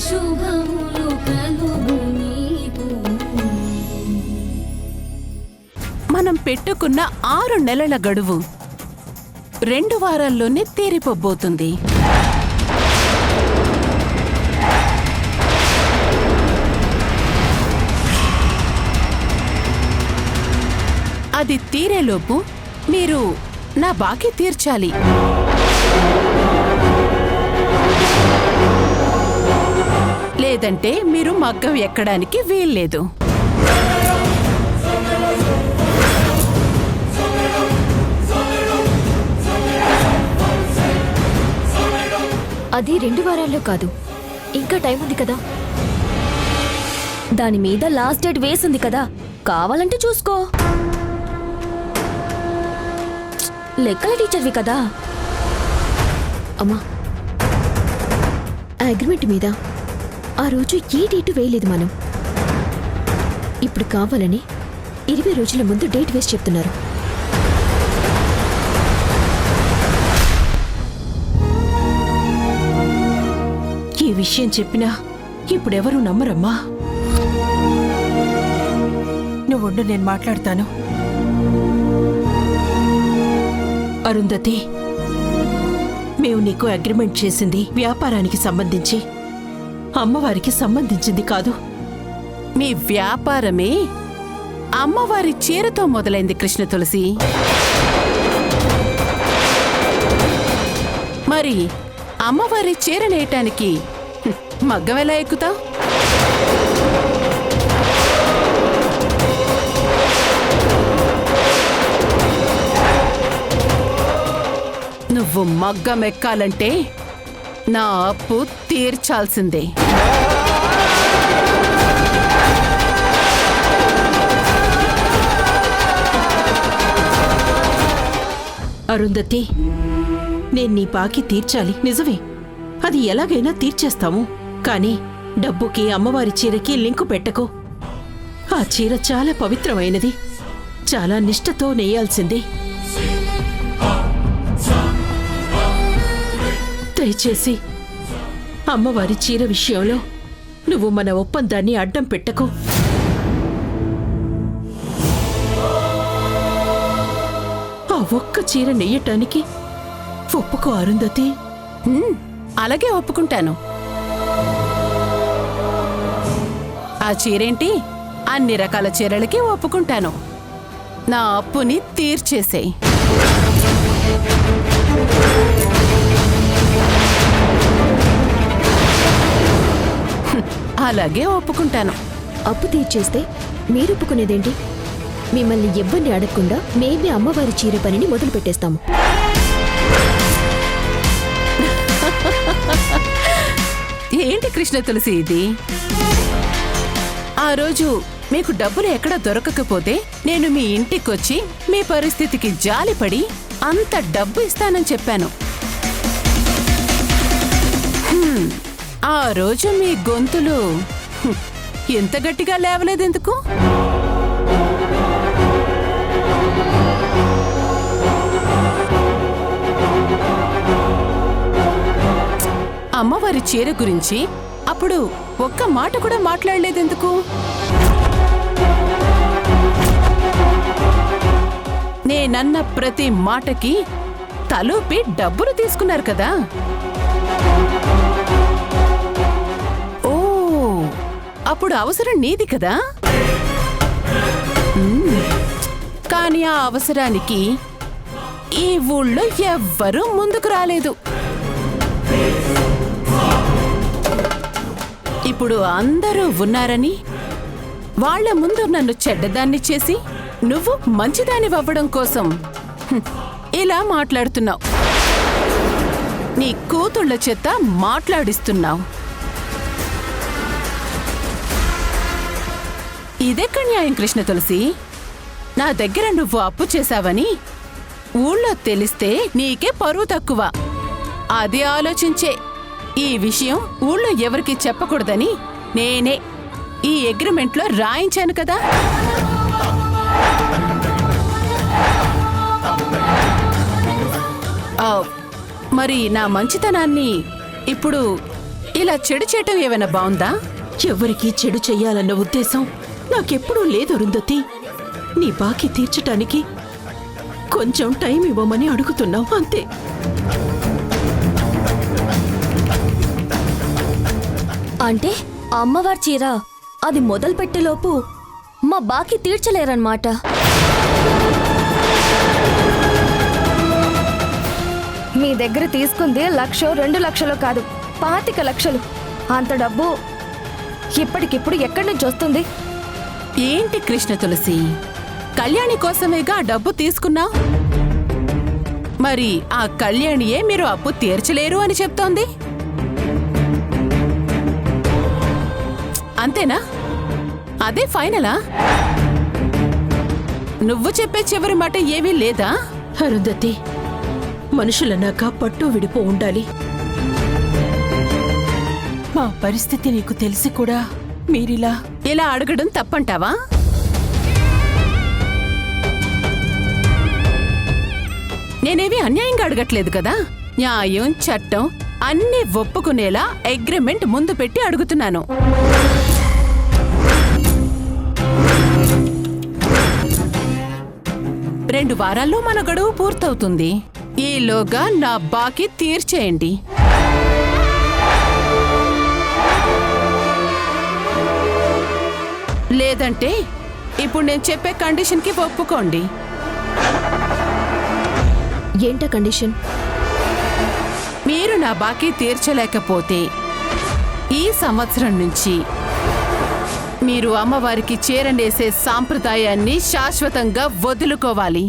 శుభములు కలుగు నీకు. మనం పెట్టుకున్న 6 నెలల గడువు 2 వారాల్లోనే తీరిపోబోతుంది. అది తీరేలోపు మీరు నా బాకీ తీర్చాలి. లేదంటే మీరు మగ్గం ఎక్కడానికి వీల్లేదు. అది 2 వారాల్లో కాదు, ఇంకా టైం ఉంది కదా. దాని మీద లాస్ట్ డేట్ వేసింది కదా, కావాలంటే చూసుకో. లెక్కల టీచర్వి కదా. అమ్మా, ఆ అగ్రిమెంట్ మీద ఆ రోజు ఏ డేటు వేయలేదు మనం. ఇప్పుడు కావాలని 20 రోజుల ముందు డేట్ వేసి చెప్తున్నారు. ఈ విషయం చెప్పినా ఇప్పుడెవరూ నమ్మరమ్మా. నువ్వుండు, నేను మాట్లాడతాను. అరుంధతి, మేము నీకు అగ్రిమెంట్ చేసింది వ్యాపారానికి సంబంధించి, అమ్మవారికి సంబంధించింది కాదు. మీ వ్యాపారమే అమ్మవారి చీరతో మొదలైంది కృష్ణ తులసి. మరి అమ్మవారి చీర నేయటానికి మగ్గం ఎలా ఎక్కుతావు? నువ్వు మగ్గం ఎక్కాలంటే నా అప్పు తీర్చాల్సిందే. అరుంధతి, నేను నీ బాకీ తీర్చాలి, నిజమే. అది ఎలాగైనా తీర్చేస్తాము. కానీ డబ్బుకి అమ్మవారి చీరకి లింకు పెట్టకు. ఆ చీర చాలా పవిత్రమైనది, చాలా నిష్ఠతో నేయాల్సింది. దయచేసి అమ్మవారి చీర విషయంలో నువ్వు మన ఒప్పందాన్ని అడ్డం పెట్టకు. ఆ ఒక్క చీర నెయ్యటానికి ఒప్పుకో అరుంధతి. అలాగే ఒప్పుకుంటాను. ఆ చీరేంటి, అన్ని రకాల చీరలకి ఒప్పుకుంటాను. నా అప్పుని తీర్చేసేయ్. అలాగే ఒప్పుకుంటాను. అప్పు తీర్చేస్తే మీరు ఒప్పుకునేదేంటి? మిమ్మల్ని ఇబ్బంది అడగకుండా మేమే అమ్మవారి చీర పనిని మొదలు పెట్టేస్తాము. ఏంటి కృష్ణ తులసి ఇది? ఆ రోజు మీకు డబ్బులు ఎక్కడ దొరకకపోతే నేను మీ ఇంటికొచ్చి మీ పరిస్థితికి జాలిపడి అంత డబ్బు ఇస్తానని చెప్పాను. ఆ రోజు మీ గొంతులు ఎంత గట్టిగా లేవలేదెందుకు? అమ్మవారి చీర గురించి అప్పుడు ఒక్క మాట కూడా మాట్లాడలేదెందుకు? నేనన్న ప్రతి మాటకి తలూపి డబ్బులు తీసుకున్నారు కదా. ఓ, అప్పుడు అవసరం నీది కదా. కానీ ఆ అవసరానికి ఈ ఊళ్ళో ఎవ్వరూ ముందుకు రాలేదు. ఇప్పుడు అందరూ ఉన్నారని వాళ్ల ముందు నన్ను చెడ్డదాన్ని చేసి నువ్వు మంచిదానివవ్వడం కోసం ఇలా మాట్లాడుతున్నావు. నీ కూతుళ్ళ చేత మాట్లాడిస్తున్నావు. ఇదెక్కడ న్యాయం కృష్ణ తులసి? నా దగ్గర నువ్వు అప్పు చేశావని ఊళ్ళో తెలిస్తే నీకే పరువు తక్కువ. అది ఆలోచించే ఈ విషయం ఊళ్ళో ఎవరికి చెప్పకూడదని నేనే ఈ అగ్రిమెంట్లో రాయించాను కదా. మరి నా మంచితనాన్ని ఇప్పుడు ఇలా చెడు చేయటం ఏమైనా బావుందా? ఎవరికీ చెడు చెయ్యాలన్న ఉద్దేశం నాకెప్పుడూ లేదు అరుంధతి. నీ బాకీ తీర్చటానికి కొంచెం టైం ఇవ్వమని అడుగుతున్నావు అంతే. అంటే అమ్మవారి చీర అది మొదలు పెట్టేలోపు మా బాకీ తీర్చలేరన్నమాట. మీ దగ్గర తీసుకుంది 1,00,000 2,00,000 కాదు, 25,00,000. అంత డబ్బు ఇప్పటికిప్పుడు ఎక్కడి నుంచి వస్తుంది? ఏంటి కృష్ణ తులసి, కళ్యాణి కోసమేగా ఆ డబ్బు తీసుకున్నావు? మరి ఆ కళ్యాణియే మీరు అప్పు తీర్చలేరు అని చెప్తోంది. అంతేనా? అదే ఫైనలా? నువ్వు చెప్పే చివరి మాట ఏమీ లేదా? అరుంధతి, మనుషులన్నాక పట్టు విడిపో ఉండాలి. మా పరిస్థితి నీకు తెలిసి కూడా ఇలా అడగడం తప్పంటావా? నేనేవి అన్యాయంగా అడగట్లేదు కదా. న్యాయం, చట్టం అన్నీ ఒప్పుకునేలా అగ్రిమెంట్ ముందు పెట్టి అడుగుతున్నాను. రెండు వారాల్లో మన గడువు పూర్తవుతుంది. ఈలోగా నా బాకీ తీర్చేయండి. లేదంటే ఇప్పుడు నేను చెప్పే కండిషన్కి ఒప్పుకోండి. ఏంటా కండిషన్? మీరు నా బాకీ తీర్చలేకపోతే ఈ సంవత్సరం నుంచి మీరు అమ్మవారికి చీరనేసే సాంప్రదాయాన్ని శాశ్వతంగా వదులుకోవాలి.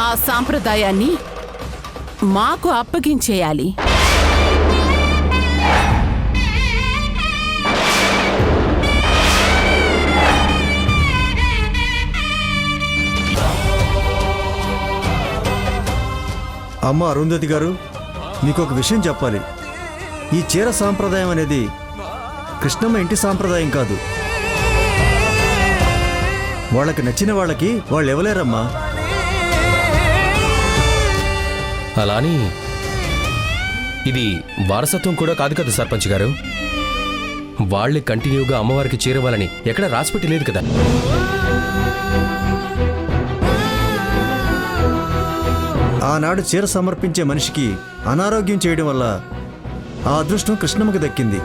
ఆ సాంప్రదాయాన్ని మాకు అప్పగించేయాలి. అమ్మ అరుంధతి గారు, మీకు ఒక విషయం చెప్పాలి. ఈ చీర సాంప్రదాయం అనేది కృష్ణమ్మ ఇంటి సాంప్రదాయం కాదు. వాళ్ళకి నచ్చిన వాళ్ళకి వాళ్ళు ఇవ్వలేరమ్మా. అలాని ఇది వారసత్వం కూడా కాదు కదా సర్పంచ్ గారు. వాళ్ళే కంటిన్యూగా అమ్మవారికి చేరవాలని ఎక్కడ రాసిపెట్టి లేదు కదా. ఆనాడు చీర సమర్పించే మనిషికి అనారోగ్యం చేయడం వల్ల ఆ అదృష్టం కృష్ణమ్మకి దక్కింది.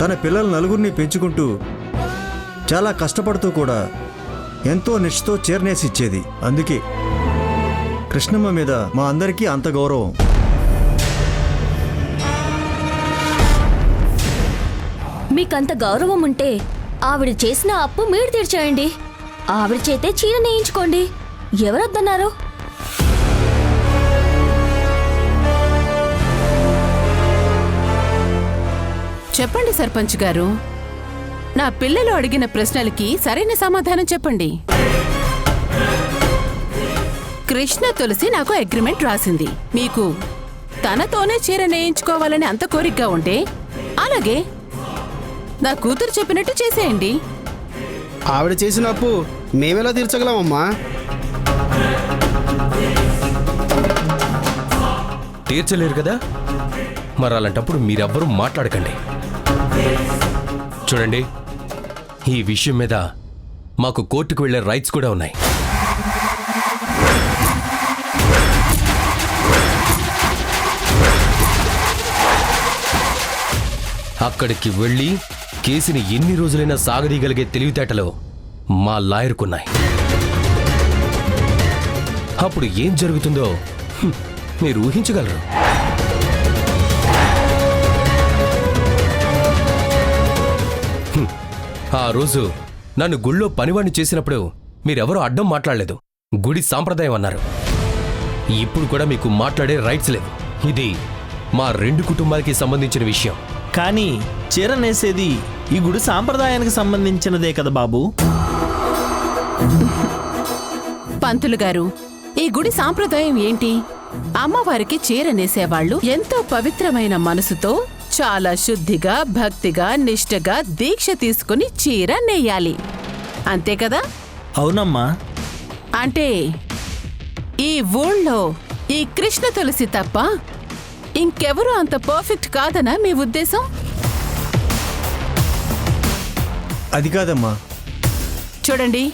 తన పిల్లల నలుగురిని పెంచుకుంటూ చాలా కష్టపడుతూ కూడా ఎంతో నిష్ఠతో చీరనేసి ఇచ్చేది. అందుకే కృష్ణమ్మ మీద మా అందరికీ అంత గౌరవం. మీకంత గౌరవం ఉంటే ఆవిడ చేసిన అప్పు మీరు తీర్చేయండి. ఆవిడ చేతే చీర నేయించుకోండి. ఎవరొద్దన్నారు? చెప్పండి సర్పంచ్ గారు, నా పిల్లలు అడిగిన ప్రశ్నలకి సరైన సమాధానం చెప్పండి. కృష్ణ తులసి నాకు అగ్రిమెంట్ రాసింది. మీకు తనతోనే చీర నేయించుకోవాలని అంత కోరికగా ఉంటే అలాగే నా కూతురు చెప్పినట్టు చేసేయండి. ఆవిడ చేసిన అప్పు మేమెలా తీర్చగలమమ్మా? తీర్చలేరు కదా, మరి అలాంటప్పుడు మీరెవ్వరూ మాట్లాడకండి. చూడండి, ఈ విషయం మీద మాకు కోర్టుకు వెళ్లే రైట్స్ కూడా ఉన్నాయి. అక్కడికి వెళ్ళి కేసుని ఎన్ని రోజులైనా సాగదీయగలిగే తెలివితేటలు మా లాయర్కున్నాయి. అప్పుడు ఏం జరుగుతుందో మీరు ఊహించగలరు. ఆ రోజు నన్ను గుళ్ళో పనివాణ్ణి చేసినప్పుడు మీరెవరూ అడ్డం మాట్లాడలేదు. గుడి సాంప్రదాయం అన్నారు. ఇప్పుడు కూడా మీకు మాట్లాడే రైట్స్ లేవు. ఇది మా రెండు కుటుంబాలకి సంబంధించిన విషయం. కానీ చీర నేసేది ఈ గుడి సాంప్రదాయానికి సంబంధించినదే కదా బాబు. పంతులు గారు, ఈ గుడి సాంప్రదాయం ఏంటి? అమ్మవారికి చీర నేసేవాళ్లు ఎంతో పవిత్రమైన మనసుతో చాలా శుద్ధిగా భక్తిగా నిష్ఠగా దీక్ష తీసుకుని చీర నేయాలి అంతే కదా? అవునమ్మా. అంటే ఈ ఊళ్ళో ఈ కృష్ణ తులసి తప్ప ఇంకెవరూ అంత పర్ఫెక్ట్ కాదనా మీ ఉద్దేశం? అది కాదమ్మా. చూడండి,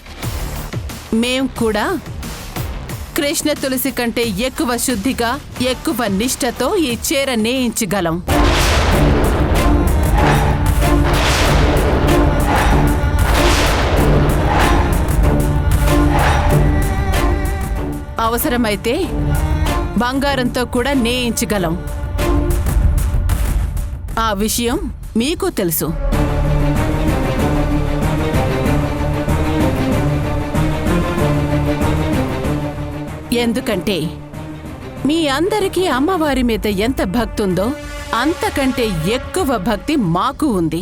మేం కూడా కృష్ణ తులసి కంటే ఎక్కువ శుద్ధిగా ఎక్కువ నిష్ఠతో ఈ చీర నేయించగలం. అవసరమైతే బంగారంతో కూడా నేయించగలం. ఆ విషయం మీకు తెలుసు. ఎందుకంటే మీ అందరికీ అమ్మవారి మీద ఎంత భక్తి ఉందో అంతకంటే ఎక్కువ భక్తి మాకు ఉంది.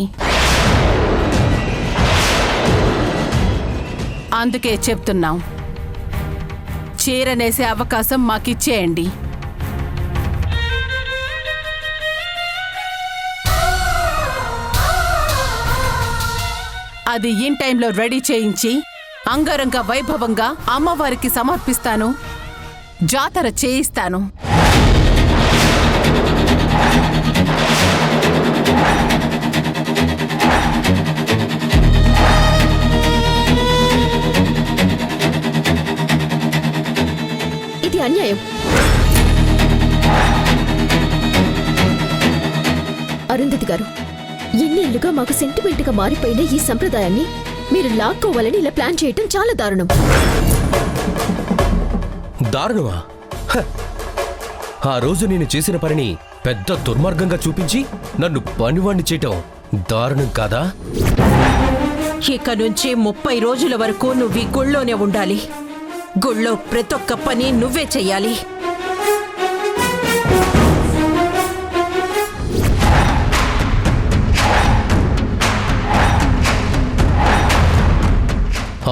అందుకే చెప్తున్నాం, చీర నేసే అవకాశం మాకిచ్చేయండి. అది ఇన్ టైంలో రెడీ చేయించి అంగరంగ వైభవంగా అమ్మవారికి సమర్పిస్తాను, జాతర చేయిస్తాను. ఇది అన్యాయం. అరుంధతి గారు, ఎన్నేళ్లుగా మాకు సెంటిమెంట్గా మారిపోయిన ఈ సంప్రదాయాన్ని మీరు లాక్కోవాలని ఇలా ప్లాన్ చేయటం చాలా దారుణం. దారుణమా? హ! ఆ రోజు నేను చేసిన పనిని పెద్ద దుర్మార్గంగా చూపించి నన్ను పనివాణ్ణి చేయటం దారుణం కాదా? ఇక నుంచి 30 రోజుల వరకు నువ్వు ఈ గుళ్ళోనే ఉండాలి. గుళ్ళో ప్రతి ఒక్క పని నువ్వే చెయ్యాలి.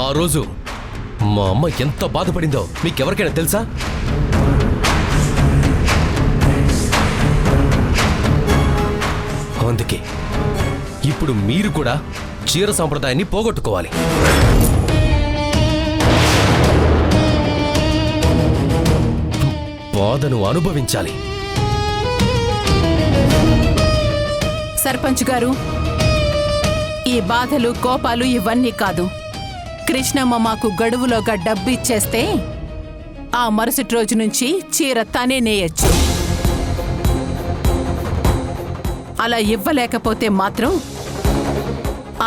ఆ రోజు మా అమ్మ ఎంత బాధపడిందో మీకెవరికైనా తెలుసా? అందుకే ఇప్పుడు మీరు కూడా చీర సాంప్రదాయాన్ని పోగొట్టుకోవాలి. బాధను అనుభవించాలి. సర్పంచ్ గారు, ఈ బాధలు కోపాలు ఇవన్నీ కాదు. కృష్ణమ్మ మాకు గడువులోగా డబ్బు ఇచ్చేస్తే ఆ మరుసటి రోజు నుంచి చీర తనే నేయచ్చు. అలా ఇవ్వలేకపోతే మాత్రం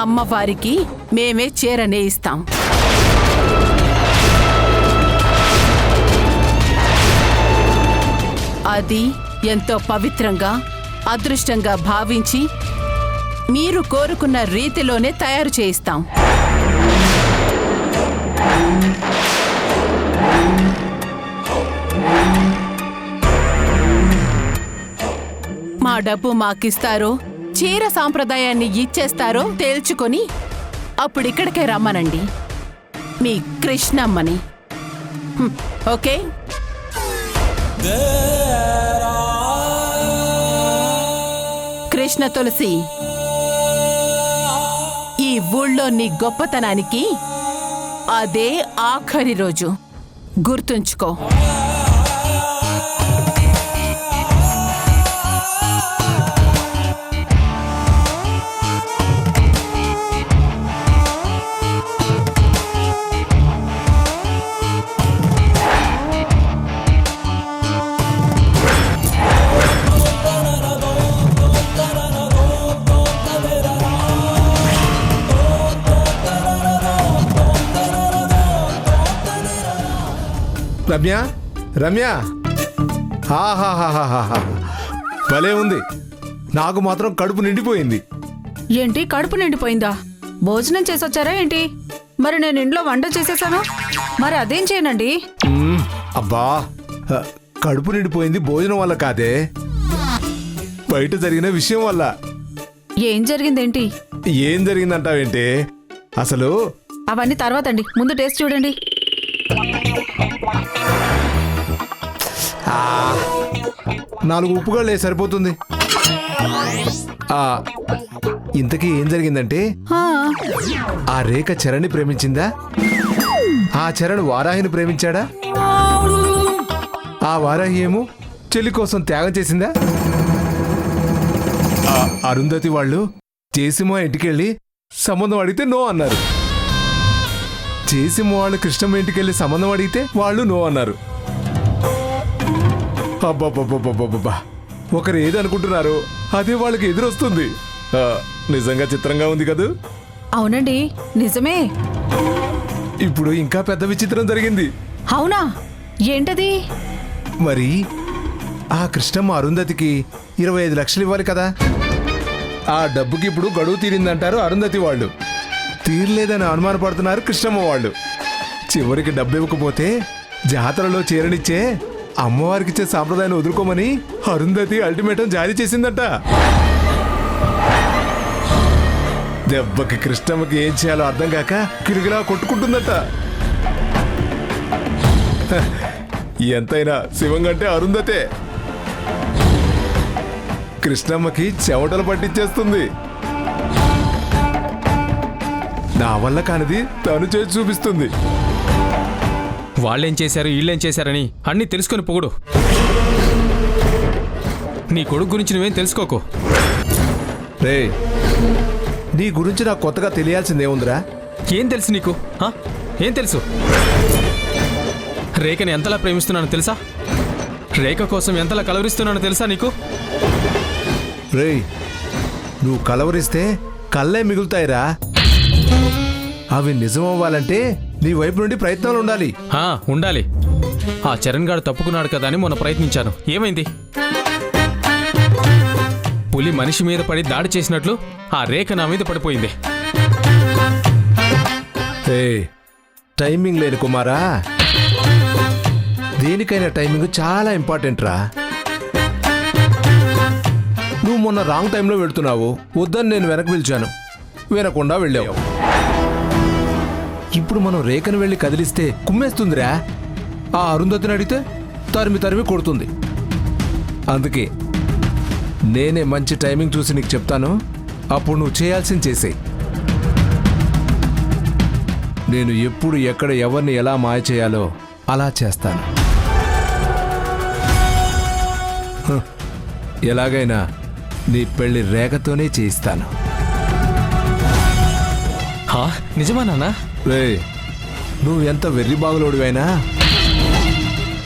అమ్మవారికి మేమే చీర నేయిస్తాం. అది ఎంతో పవిత్రంగా అదృష్టంగా భావించి మీరు కోరుకున్న రీతిలోనే తయారు చేయిస్తాం. మా డబ్బు మాకిస్తారో చీర సాంప్రదాయాన్ని ఇచ్చేస్తారో తేల్చుకొని అప్పుడిక్కడికే రమ్మనండి మీ కృష్ణమ్మని. ఓకే? కృష్ణ తులసి, ఈ ఊళ్ళో నీ గొప్పతనానికి అదే ఆఖరి రోజు, గుర్తుంచుకో. రమ్య, రమ్య, హాహాహాహాహా, భలే ఉంది. నాకు మాత్రం కడుపు నిండిపోయింది. ఏంటి కడుపు నిండిపోయిందా? భోజనం చేసొచ్చారా ఏంటి? మరి నేను ఇంట్లో వంట చేసేసాను, మరి అదేం చేయనండి. అబ్బా, కడుపు నిండిపోయింది భోజనం వల్ల కాదే, బయట జరిగిన విషయం వల్ల. ఏం జరిగిందేంటి? ఏం జరిగిందంటావేంటే, అసలు అవన్నీ తర్వాత అండి, ముందు టేస్ట్ చూడండి. 4 ఉప్పుగాళ్ళే సరిపోతుంది. ఆ, ఇంతకీ ఏం జరిగిందంటే ఆ రేఖ చరణ్ని ప్రేమించిందా? ఆ చరణ్ వారాహిని ప్రేమించాడా? ఆ వారాహి ఏమో చెల్లి కోసం త్యాగం చేసిందా? ఆ అరుంధతి వాళ్ళు చేసిమో ఇంటికెళ్ళి సంబంధం అడిగితే నో అన్నారు. చేసిమో వాళ్ళు కృష్ణమ్మ ఇంటికెళ్ళి సంబంధం అడిగితే వాళ్ళు నో అన్నారు. అబ్బబ్బబ్బబ్బబ్బబ్బా, ఒకరు ఏది అనుకుంటున్నారో అదే వాళ్ళకి ఎదురొస్తుంది. నిజంగా చిత్రంగా ఉంది కదూ? అవునండి, నిజమే. ఇప్పుడు ఇంకా పెద్ద విచిత్రం జరిగింది. అవునా? ఏంటది? మరి ఆ కృష్ణమ్మ అరుంధతికి 25 లక్షలు ఇవ్వాలి కదా. ఆ డబ్బుకి ఇప్పుడు గడువు తీరిందంటారు అరుంధతి వాళ్ళు. తీరలేదని అనుమానపడుతున్నారు కృష్ణమ్మ వాళ్ళు. చివరికి డబ్బు ఇవ్వకపోతే జాతరలో చీరనిచ్చే అమ్మవారికిచ్చే సాంప్రదాయాన్ని వదులుకోమని అరుంధతి అల్టిమేటం జారీ చేసిందట. దెబ్బకి కృష్ణమ్మకి ఏం చేయాలో అర్థం కాక కిరిగిలా కొట్టుకుంటుందట. ఎంతైనా శివం కంటే అరుంధతే. కృష్ణమ్మకి చెమటలు పట్టించేస్తుంది. నా వల్ల కానిది తను చేసి చూపిస్తుంది. వాళ్ళేం చేశారు వీళ్ళేం చేశారని అన్నీ తెలుసుకొని పొగుడు. నీ కొడుకు గురించి నువ్వేం తెలుసుకోకు. రే, నీ గురించి నాకు కొత్తగా తెలియాల్సిందేముందిరా? ఏం తెలుసు నీకు? ఏం తెలుసు? రేఖని ఎంతలా ప్రేమిస్తున్నానో తెలుసా? రేఖ కోసం ఎంతలా కలవరిస్తున్నానో తెలుసా నీకు? రే, నువ్వు కలవరిస్తే కళ్ళే మిగులుతాయిరా. అవి నిజమవ్వాలంటే నీ వైపు నుండి ప్రయత్నాలు ఉండాలి. ఉండాలి. ఆ చరణ్ గారు తప్పుకున్నాడు కదా అని మొన్న ప్రయత్నించాను. ఏమైంది? పులి మనిషి మీద పడి దాడి చేసినట్లు ఆ రేఖ నా మీద పడిపోయింది. టైమింగ్ లేని కుమారా. దేనికైనా టైమింగ్ చాలా ఇంపార్టెంట్ రా. నువ్వు మొన్న రాంగ్ టైంలో వెళ్తున్నావు. వద్దని నేను వెనక్కి పిలిచాను, వినకుండా వెళ్ళావు. ఇప్పుడు మనం రేఖను వెళ్ళి కదిలిస్తే కుమ్మేస్తుందిరా. ఆ అరుంధతిని అడిగితే తరిమి కొడుతుంది. అందుకే నేనే మంచి టైమింగ్ చూసి నీకు చెప్తాను. అప్పుడు నువ్వు చేయాల్సింది చేసేయి. నేను ఎప్పుడు ఎక్కడ ఎవరిని ఎలా మాయ చేయాలో అలా చేస్తాను. ఎలాగైనా నీ పెళ్లి రేఖతోనే చేయిస్తాను. నిజమా నాన్న? రే, నువ్వు ఎంత వెర్రి బాగులోడివైనా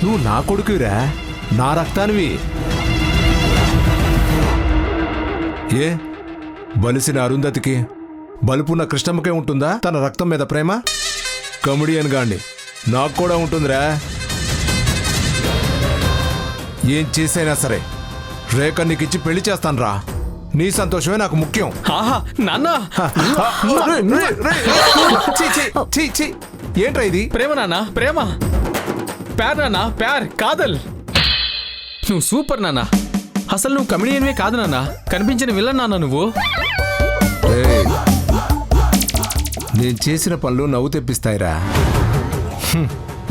నువ్వు నా కొడుకురా, నా రక్తానివి. ఏ బలిసిన అరుంధతికి బలుపున్న కృష్ణమ్మకే ఉంటుందా తన రక్తం మీద ప్రేమ? కమెడియన్ గాండి నాకు కూడా ఉంటుందిరా. ఏం చేసైనా సరే రేఖ నీకిచ్చి పెళ్లి చేస్తాను రా. నీ సంతోషమే నాకు ముఖ్యం. ఏంట్రా ఇది? ప్రేమ నాన్న, ప్రేమ. ప్యార్ నాన్న, ప్యార్ కాదల్. నువ్వు సూపర్ నాన్న. అసలు నువ్వు కమెడియన్వే కాదు నాన్న, కనిపించిన విలన్ నాన్న నువ్వు. నేను చేసిన పనులు నవ్వు తెప్పిస్తాయిరా.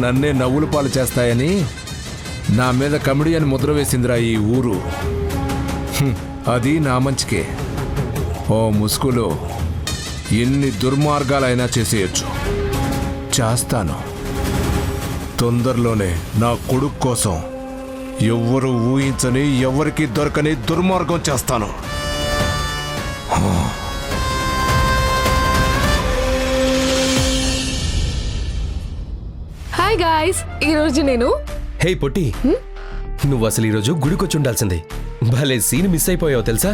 నన్నే నవ్వుల పాలు చేస్తాయని నా మీద కమెడియన్ ముద్ర వేసిందిరా ఈ ఊరు. అది నా మంచికే. ఓ ముసుగులో ఎన్ని దుర్మార్గాలైనా చేసేయచ్చు. చేస్తాను. తొందరలోనే నా కొడుకు కోసం ఎవ్వరూ ఊహించని ఎవరికి దొరకని దుర్మార్గం చేస్తాను. హాయ్ గాయ్స్, ఈరోజు నేను హే పొట్టి, నువ్వు అసలు ఈరోజు గుడికొచ్చి ఉండాల్సింది. భలే సీన్ మిస్ అయిపోయావు తెలుసా?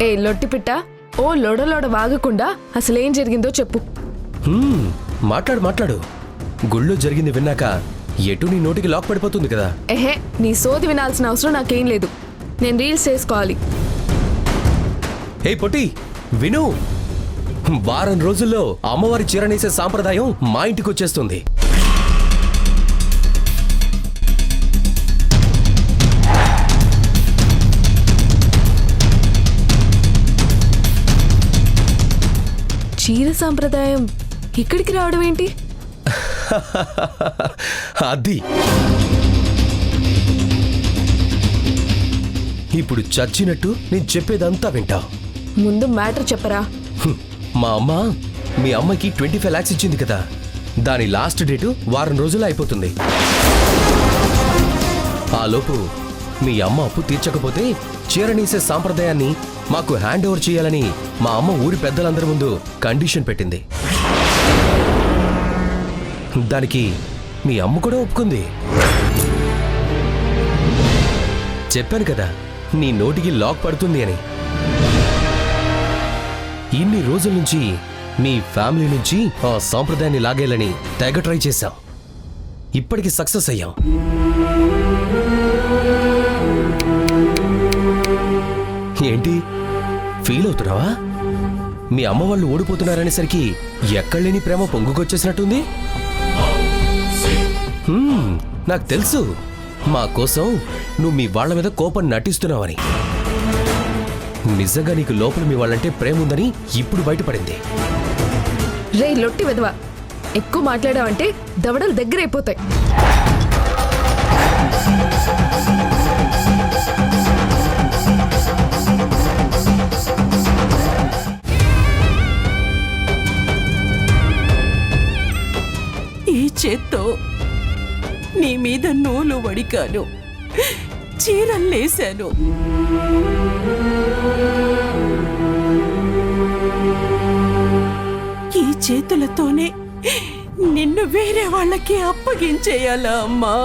ఏ లొట్టి పిట్ట, ఓ లోడ వాగకుండా అసలేం జరిగిందో చెప్పు. మాట్లాడు. గుళ్ళో జరిగింది విన్నాక ఎటు నీ నోటికి లాక్ పడిపోతుంది కదా. ఎహే, నీ సోది వినాల్సిన అవసరం నాకేం లేదు. నేను రీల్స్ చేసుకోవాలి. హే పొట్టి, విను. వారం రోజుల్లో అమ్మవారి చీరనేసే సాంప్రదాయం మా ఇంటికి వచ్చేస్తుంది. చీర సాంప్రదాయం ఇక్కడికి రావడం ఏంటి? అది ఇప్పుడు చచ్చినట్టు నేను చెప్పేదంతా వింటావు. ముందు మ్యాటర్ చెప్పరా. మా అమ్మ మీ అమ్మకి 25 lakhs ఇచ్చింది కదా, దాని లాస్ట్ డేటు వారం రోజుల్లో అయిపోతుంది. ఆ లోపు మీ అమ్మ అప్పు తీర్చకపోతే చీరనీసే సాంప్రదాయాన్ని మాకు హ్యాండ్ ఓవర్ చేయాలని మా అమ్మ ఊరి పెద్దలందరి ముందు కండిషన్ పెట్టింది. దానికి మీ అమ్మ కూడా ఒప్పుకుంది. చెప్పాను కదా నీ నోటికి లాక్ పడుతుంది అని. ఇన్ని రోజుల నుంచి మీ ఫ్యామిలీ నుంచి ఆ సాంప్రదాయాన్ని లాగేయాలని తెగ ట్రై చేశాం. ఇప్పటికి సక్సెస్ అయ్యాం. ఏంటి ఫీల్ అవుతున్నావా? మీ అమ్మ వాళ్ళు ఓడిపోతున్నారనేసరికి ఎక్కడలేని ప్రేమ పొంగుకొచ్చేసినట్టుంది. నాకు తెలుసు మా కోసం నువ్వు మీ వాళ్ళ మీద కోపం నటిస్తున్నావని. నిజంగా నీకు లోపల మీ వాళ్ళంటే ప్రేమ ఉందని ఇప్పుడు బయటపడింది. రే లొట్టి వెదవా, ఎక్కువ మాట్లాడావంటే దవడలు దగ్గరైపోతాయి. ఈ చేత్తో నీ మీద నూలు వడికాను, చీరల్లేశాను. ఈ చేతులతోనే నిన్ను వేరే వాళ్ళకి అప్పగించేయాలా అమ్మా?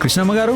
కృష్ణమ్మ గారు